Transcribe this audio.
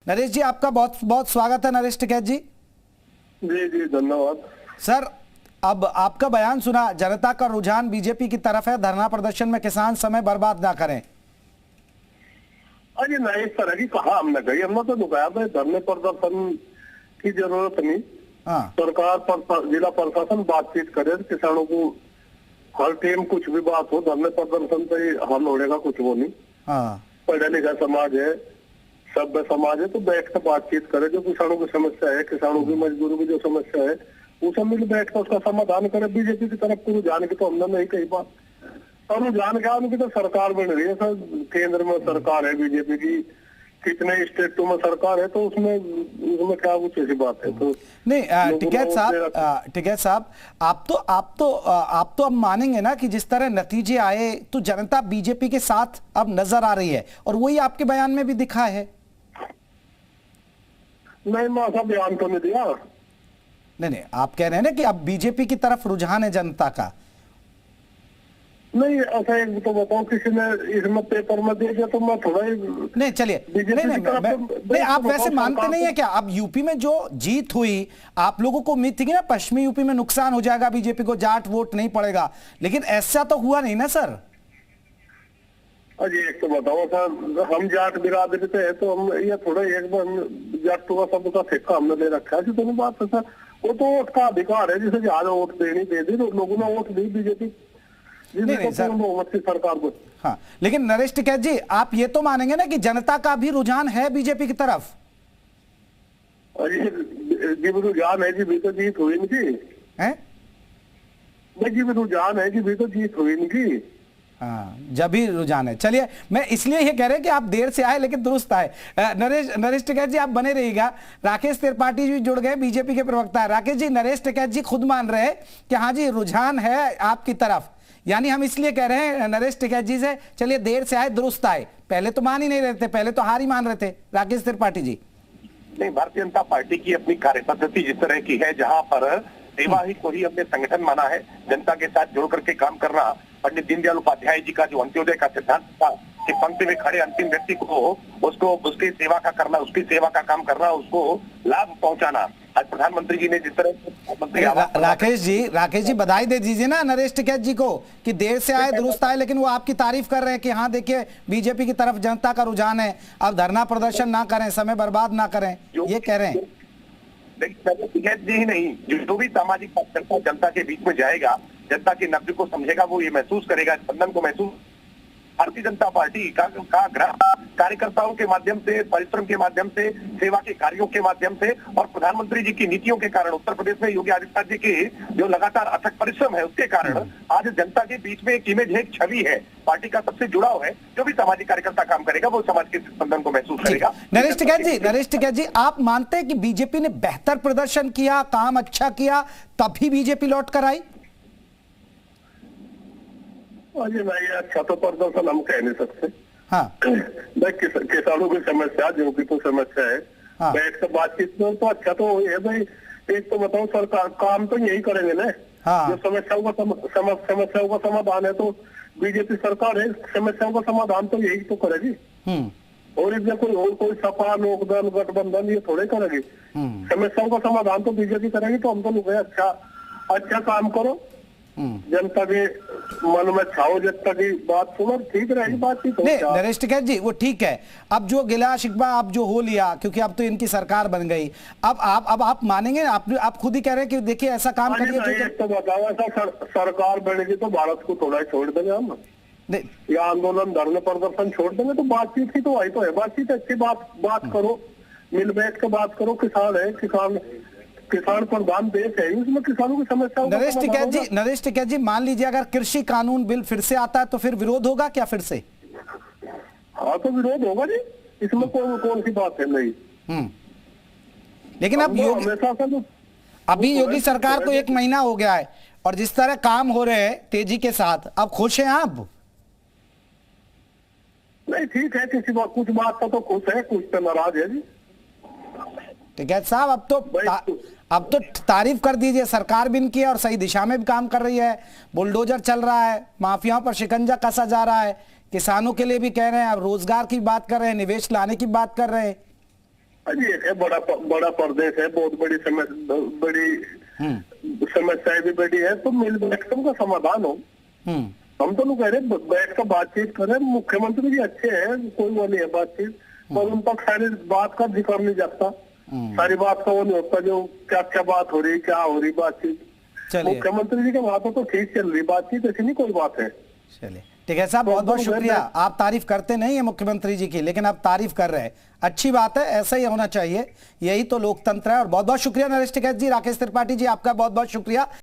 नरेश जी, आपका बहुत बहुत स्वागत है। नरेश टिकैत जी। जी जी धन्यवाद सर, अब आपका बयान सुना, जनता का रुझान बीजेपी की तरफ है, धरना प्रदर्शन में किसान समय बर्बाद ना करें। अरे नहीं, इस तरह की कहा हमने कही, हमने तो बताया था धरने प्रदर्शन की जरूरत नहीं। हाँ सरकार पर जिला प्रशासन बातचीत करे, किसानों को हर टाइम कुछ भी बात हो, धरने प्रदर्शन पे ही हल होने कुछ वो नहीं। हाँ पढ़ा लिखा समाज है, सभ्य समाज है, तो बैठ कर बातचीत करे। जो किसानों की समस्या है, किसानों की मजदूरी की जो समस्या है, वो सब मिल बैठ कर उसका समाधान करे। बीजेपी की तरफ को रुझान की तो हमने नहीं कही बात, और रुझान क्या, उनकी तो सरकार बन रही है सर, केंद्र में सरकार है बीजेपी की, कितने स्टेटों में सरकार है, तो उसमें क्या कुछ ऐसी बात है। तो नहीं, टिकैत साहब, आप तो अब मानेंगे ना कि जिस तरह नतीजे आए तो जनता बीजेपी के साथ अब नजर आ रही है, और वही आपके बयान में भी दिखा है। नहीं, मैं ऐसा बयान तो नहीं दिया। नहीं, आप कह रहे हैं ना कि अब बीजेपी की तरफ रुझान है जनता का। नहीं, ऐसा एक तो बताओ, किसी ने इसमें पेपर में दे दिया तो मैं थोड़ा ही नहीं, चलिए, नहीं, आप वैसे मानते नहीं है क्या? अब यूपी में जो जीत हुई, आप लोगों को उम्मीद थी कि ना पश्चिमी यूपी में नुकसान हो जाएगा, बीजेपी को जाट वोट नहीं पड़ेगा, लेकिन ऐसा तो हुआ नहीं ना सर। अरे एक तो बताओ सर, हम जाट बिरादरी पे है तो हम ये थोड़ा एक बार जाटों का सब का ठेका हमने ले रखा है, तो बात है सर। वो तो वोट का अधिकार है, जिसे ज्यादा वोट देनी दे दी, तो लोगों ने वोट दी बीजेपी नहीं सर, की सरकार को। हाँ, लेकिन नरेश टिकैत जी, आप ये तो मानेंगे ना कि जनता का भी रुझान है बीजेपी की तरफ? अरे जी रुझान है जी, भी तो जीत हुई इनकी है जी, भी रुझान है जी, भी तो जीत हुई इनकी। हाँ, जब भी रुझान है। चलिए, मैं इसलिए ये कह रहे हैं कि आप देर से आए लेकिन दुरुस्त आए। नरेश टिकैत जी, आप बने रहिएगा। राकेश त्रिपाठी जी जुड़ गए, बीजेपी के प्रवक्ता है। राकेश जी, नरेश टिकैत जी खुद मान रहे हैं कि हाँ जी रुझान है आपकी तरफ, यानी हम इसलिए कह रहे हैं नरेश टिकैत जी से, चलिए देर से आए दुरुस्त आए। पहले तो मान ही नहीं रहे थे, पहले तो हार ही मान रहे थे। राकेश त्रिपाठी जी। नहीं, भारतीय जनता पार्टी की अपनी कार्य पद्धति जिस तरह की है, जहां पर सेवा ही को ही अपने संगठन माना है, जनता के साथ जुड़ करके काम करना। पंडित दीनदयाल उपाध्याय जी का जो अंत्योदय का सिद्धांत था कि पंक्ति में खड़े अंतिम व्यक्ति को उसको उसकी सेवा का करना, उसकी सेवा का काम करना, उसको लाभ पहुंचाना। आज प्रधानमंत्री जी ने जिस तरह राकेश जी बधाई दे दीजिए ना नरेश टिकैत जी को कि देर से आए दुरुस्त आए, लेकिन वो आपकी तारीफ कर रहे हैं कि हाँ देखिए बीजेपी की तरफ जनता का रुझान है, अब धरना प्रदर्शन ना करें, समय बर्बाद ना करें, ये कह रहे हैं। टिकैत जी ही नहीं, जो भी सामाजिक कार्यकर्ता जनता के बीच में जाएगा, जनता की नब्ज को समझेगा, वो ये महसूस करेगा, स्पंदन को महसूस। भारतीय जनता पार्टी का कार्यकर्ताओं के माध्यम से, परिश्रम के माध्यम से, सेवा के कार्यों के माध्यम से और प्रधानमंत्री जी की नीतियों के कारण, उत्तर प्रदेश में योगी आदित्यनाथ जी की जो लगातार अथक परिश्रम है उसके कारण आज जनता के बीच में एक इमेज है, एक छवि है, पार्टी का सबसे जुड़ाव है। जो भी सामाजिक कार्यकर्ता काम करेगा वो समाज के स्पंदन को महसूस करेगा। नरेश टिकैत जी, आप मानते हैं कि बीजेपी ने बेहतर प्रदर्शन किया, काम अच्छा किया, तभी बीजेपी लौट कर आई? अरे नहीं, अच्छा तो प्रदर्शन हम कह नहीं सकते। हाँ, किसानों की समस्या, जो भी तो समस्या है, हाँ, बैठ कर बातचीत में तो अच्छा तो है भाई। एक तो बताओ, सरकार काम तो यही करेंगे ना। हाँ, जो समस्याओं का समाधान है, तो बीजेपी सरकार है, समस्याओं का समाधान तो यही तो करेगी। और इसमें कोई सपा, लोकदल, गठबंधन ये थोड़े करेगी। समस्याओं का समाधान तो बीजेपी करेगी। तो हम तो लोग अच्छा काम करो, जनता के मन में छाओ, जनता की बात सुनो, ठीक रहेगी बातचीत। नहीं नरेश टिकैत जी, वो ठीक है। अब जो गिला शिकवा आप जो हो लिया, क्योंकि अब तो इनकी सरकार बन गई, अब आप मानेंगे, आप खुद ही कह रहे हैं कि देखिए ऐसा काम करिए। तो बताओ, ऐसा सरकार बनेगी तो भारत को थोड़ा छोड़ देंगे हम, या आंदोलन, धरने प्रदर्शन छोड़ देंगे? तो बातचीत की तो वही तो है, बातचीत अच्छी बात करो, मिल बैठ के बात करो। किसान है, किसान प्रधान देश है, उसमें किसानों की समस्याओं। नरेश टिकैत जी, मान लीजिए अगर कृषि कानून बिल फिर से आता है तो फिर विरोध होगा क्या फिर से? हाँ, तो विरोध होगा जी, इसमें कौन सी बात है? नहीं, लेकिन अब अभी योगी सरकार को 1 महीना हो गया है और जिस तरह काम हो रहे हैं तेजी के साथ, अब खुश हैं आप? नहीं, ठीक है, कुछ बात तो खुश है, कुछ तो नाराज है जी। टिकैत साहब, अब तो तारीफ कर दीजिए, सरकार भी इनकी है और सही दिशा में भी काम कर रही है, बुलडोजर चल रहा है, माफियाओं पर शिकंजा कसा जा रहा है, किसानों के लिए भी कह रहे हैं, अब रोजगार की बात कर रहे हैं, निवेश लाने की बात कर रहे हैं। अजी एक है बड़ा प्रदेश है, बहुत बड़ी समस्याएं भी बड़ी है, तो मिल बैठ कर उनका समाधान हो। हम तो नहीं कह रहे बैठ कर बातचीत करें, मुख्यमंत्री जी अच्छे हैं, कोई वो नहीं है बातचीत, पर उन तक सारी बात का जिक्र नहीं जाता, सारी बात का वो नहीं होता जो क्या क्या बात हो रही, क्या हो रही बातचीत। चलिए मुख्यमंत्री जी के बातों तो ठीक चल रही बातचीत, ऐसी नहीं कोई बात है। चलिए ठीक है साहब, बहुत बहुत शुक्रिया। आप तारीफ करते नहीं है मुख्यमंत्री जी की, लेकिन आप तारीफ कर रहे हैं, अच्छी बात है, ऐसा ही होना चाहिए, यही तो लोकतंत्र है। और बहुत बहुत शुक्रिया नरेश टिकैत जी, राकेश त्रिपाठी जी, आपका बहुत बहुत शुक्रिया।